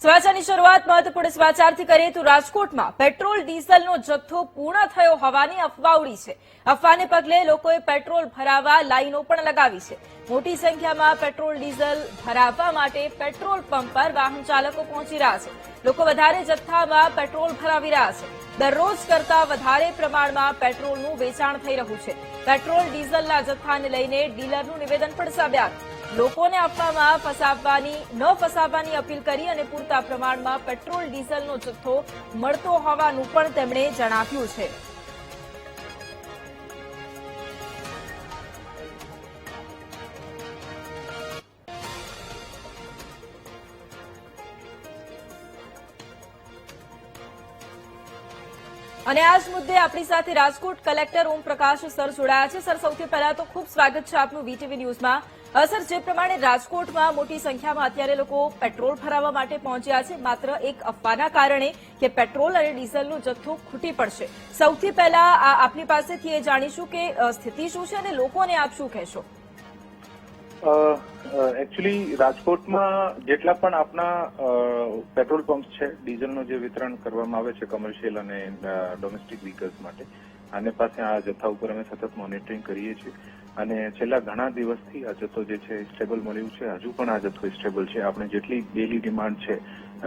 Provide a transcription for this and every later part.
સમાચારની શરૂઆત મહત્વપૂર્ણ સમાચારથી કરીએ તો રાજકોટમાં પેટ્રોલ ડીઝલનો જથ્થો પૂર્ણ થયો હોવાની અફવા ઉડી છે. અફવાને પગલે લોકોએ પેટ્રોલ ભરાવવા લાઈનો પણ લગાવી છે. મોટી સંખ્યામાં પેટ્રોલ ડીઝલ ભરાવવા માટે પેટ્રોલ પંપ પર વાહન ચાલકો પહોંચી રહ્યા છે. લોકો વધારે જથ્થામાં પેટ્રોલ ભરાવી રહ્યા છે. દરરોજ કરતા વધારે પ્રમાણમાં પેટ્રોલનું વેચાણ થઈ રહ્યું છે. પેટ્રોલ ડીઝલના જથ્થાને લઈને ડીલરનું નિવેદન પણ સામે આવ્યું. લોકોને અફવામાં ન ફસાવવાની અપીલ કરી અને પૂરતા પ્રમાણમાં પેટ્રોલ ડીઝલનો જથ્થો મળતો હોવાનું પણ તેમણે જણાવ્યું છે. અને આ જ મુદ્દે આપણી સાથે રાજકોટ કલેક્ટર ઓમ પ્રકાશ સર જોડાયા છે. સર, સૌથી પહેલા તો ખૂબ સ્વાગત છે આપનું વીટીવી ન્યૂઝમાં. સર, જે પ્રમાણે રાજકોટમાં મોટી સંખ્યામાં અત્યારે લોકો પેટ્રોલ ભરાવવા માટે પહોંચ્યા છે, માત્ર એક અફવાના કારણે કે પેટ્રોલ અને ડીઝલનો જથ્થો ખૂટી પડશે. સૌથી પહેલા આપની પાસેથી એ જાણીશું કે સ્થિતિ શું છે અને લોકોને આપ શું કહેશો? એકચ્યુઅલી રાજકોટમાં જેટલા પણ આપણા પેટ્રોલ પંપ છે, ડીઝલનું જે વિતરણ કરવામાં આવે છે કમર્શિયલ અને ડોમેસ્ટિક વ્હીકલ્સ માટે, આને પાસે આ જથ્થા ઉપર અમે સતત મોનિટરિંગ કરીએ છીએ અને છેલ્લા ઘણા દિવસથી આ જથ્થો જે છે સ્ટેબલ મળ્યું છે. હજુ પણ આ જથ્થો સ્ટેબલ છે. આપણે જેટલી ડેલી ડિમાન્ડ છે,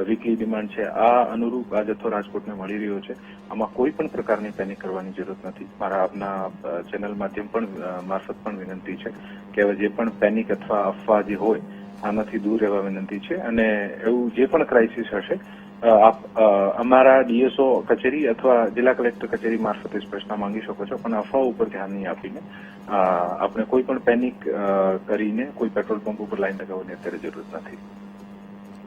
વીકલી ડિમાન્ડ છે, આ અનુરૂપ આ જથ્થો રાજકોટને મળી રહ્યો છે. આમાં કોઈ પણ પ્રકારની પેનિક કરવાની જરૂર નથી. મારા આપના ચેનલ માધ્યમ પણ મારફત પણ વિનંતી છે કે હવે જે પણ પેનિક અથવા અફવા જે હોય આનાથી દૂર રહેવા વિનંતી છે. અને એવું જે પણ ક્રાઇસિસ હશે આપ અમારા ડીએસઓ કચેરી અથવા જિલ્લા કલેક્ટર કચેરી મારફતે સ્પષ્ટતા માંગી શકો છો, પણ અફવા ઉપર ધ્યાન નહીં આપીને આપણે કોઈ પણ પેનિક કરીને કોઈ પેટ્રોલ પંપ ઉપર લાઈન લગાવવાની અત્યારે જરૂર નથી.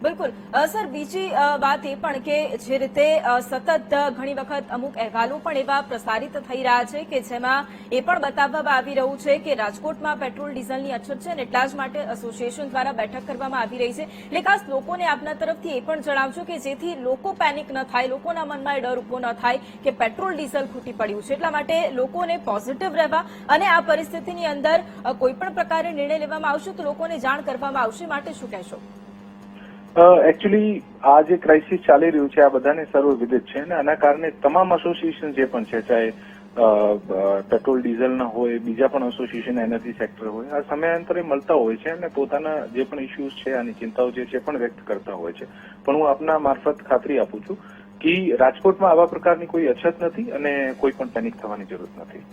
બિલકુલ સર, બીજી વાત એ પણ કે જે રીતે સતત ઘણી વખત અમુક અહેવાલો પણ એવા પ્રસારિત થઈ રહ્યા છે કે જેમાં એ પણ બતાવવામાં આવી રહ્યું છે કે રાજકોટમાં પેટ્રોલ ડીઝલની અછત છે અને એટલા જ માટે એસોસિએશન દ્વારા બેઠક કરવામાં આવી રહી છે. એટલે ખાસ લોકોને આપના તરફથી એ પણ જણાવજો કે જેથી લોકો પેનિક ન થાય, લોકોના મનમાં એ ડર ઉભો ન થાય કે પેટ્રોલ ડીઝલ ખૂટી પડ્યું છે. એટલા માટે લોકોને પોઝિટિવ રહેવા અને આ પરિસ્થિતિની અંદર કોઈ પણ પ્રકારે નિર્ણય લેવામાં આવશે તો લોકોને જાણ કરવામાં આવશે, માટે શું કહેશો? એકચ્યુઅલી આ જે ક્રાઇસિસ ચાલી રહ્યું છે આ બધાને સર્વવિદિત છે અને આના કારણે તમામ એસોસિએશન જે પણ છે, ચાહે પેટ્રોલ ડીઝલના હોય, બીજા પણ એસોસિએશન એનર્જી સેક્ટર હોય, આ સમયાંતરે મળતા હોય છે અને પોતાના જે પણ ઇસ્યુઝ છે, આની ચિંતાઓ જે છે પણ વ્યક્ત કરતા હોય છે. પણ હું આપના મારફત ખાતરી આપું છું કે રાજકોટમાં આવા પ્રકારની કોઈ અછત નથી અને કોઈ પણ પેનિક થવાની જરૂર નથી.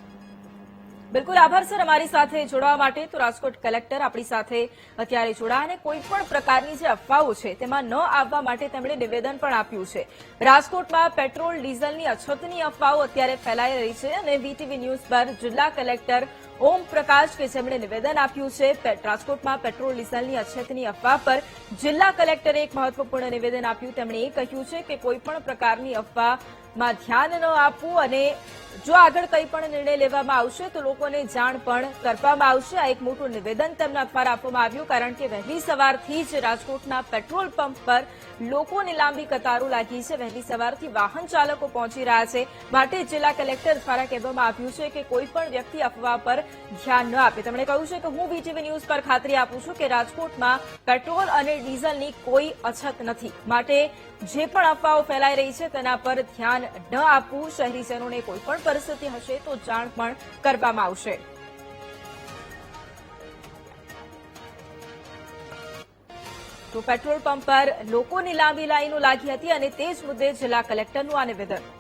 બિલકુલ આભાર સર અમારી સાથે જોડાવા માટે. તો રાજકોટ કલેક્ટર આપણી સાથે અત્યારે જોડાયા અને કોઈ પણ પ્રકારની જે અફવાઓ છે તેમાં ન આવવા માટે તેમણે નિવેદન પણ આપ્યું છે. રાજકોટમાં પેટ્રોલ ડીઝલની અછતની અફવાઓ અત્યારે ફેલાઈ રહી છે અને વીટીવી ન્યૂઝ પર જિલ્લા કલેક્ટર ઓમ પ્રકાશ કે જેમણે નિવેદન આપ્યું છે. રાજકોટમાં પેટ્રોલ ડીઝલની અછતની અફવા પર જિલ્લા કલેક્ટરે એક મહત્વપૂર્ણ નિવેદન આપ્યું. તેમણે એ કહ્યું છે કે કોઈ પણ પ્રકારની અફવામાં ધ્યાન ન આપવું અને જો આગળ કંઈ પણ નિર્ણય લેવામાં આવશે તો લોકોને જાણ પણ કરવામાં આવશે. આ એક મોટું નિવેદન તેમના દ્વારા આપવામાં આવ્યું કારણ કે વહેલી સવારથી જ રાજકોટના પેટ્રોલ પંપ પર લોકોની લાંબી કતારો લાગી છે. વહેલી સવારથી વાહન ચાલકો પહોંચી રહ્યા છે. માટે જિલ્લા કલેક્ટર દ્વારા કહેવામાં આવ્યું છે કે કોઈ પણ વ્યક્તિ અફવા પર ધ્યાન ન આપે. તેમણે કહ્યું છે કે હું વીટીવી ન્યૂઝ પર ખાતરી આપું છું કે રાજકોટમાં પેટ્રોલ અને ડીઝલની કોઈ અછત નથી. માટે જે પણ અફવાઓ ફેલાઈ રહી છે તેના પર ધ્યાન ન આપવું. શહેરીજનોને કોઈ પણ પરિસ્થિતિ હશે તો જાણ પણ કરવામાં આવશે. તો પેટ્રોલ પંપ પર લોકોની લાંબી લાઈનો લાગી હતી અને તે જ મુદ્દે જિલ્લા કલેક્ટરનું આ નિવેદન.